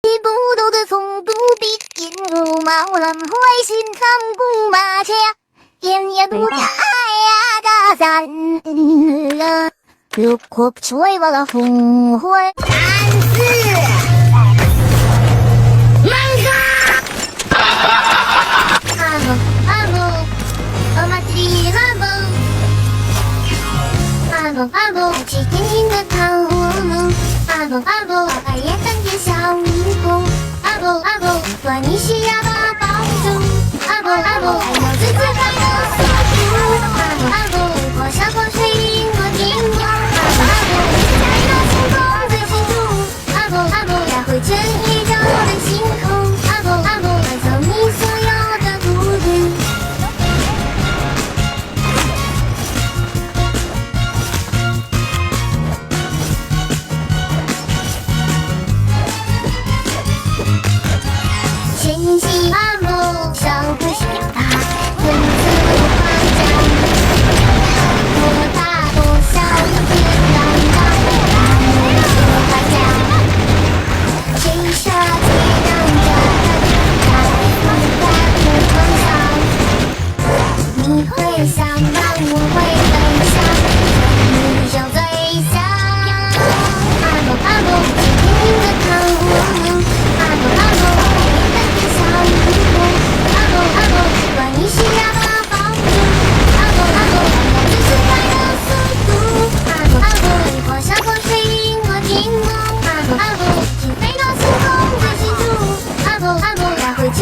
不斗的从不必引入毛浪坏心仓库马车天也不呀哎呀大山了如果不吹我的红灰三四慢个ハロお祭りハロ起天庭的糖葫芦哈喽，白眼瞪着小迷宫。哈喽，管你是哑巴保重。哈喽，还有自己快乐速度。哈喽，过山过水赢过天空。哈喽，在那星空最清楚。哈喽，来回成宇宙的星空。哈喽，带走你所有的顾虑。前期哈喽，小可是表达，文字画家，多大多小的天然大画家，谁杀最让家你会想让我会分享，你就最想。哈喽，今天的糖葫芦，哈喽。管你是哑巴保住，哈喽，自己快乐速度，哈喽，过山过水赢过天空，哈喽，请飞到星空最清楚，哈喽，来回成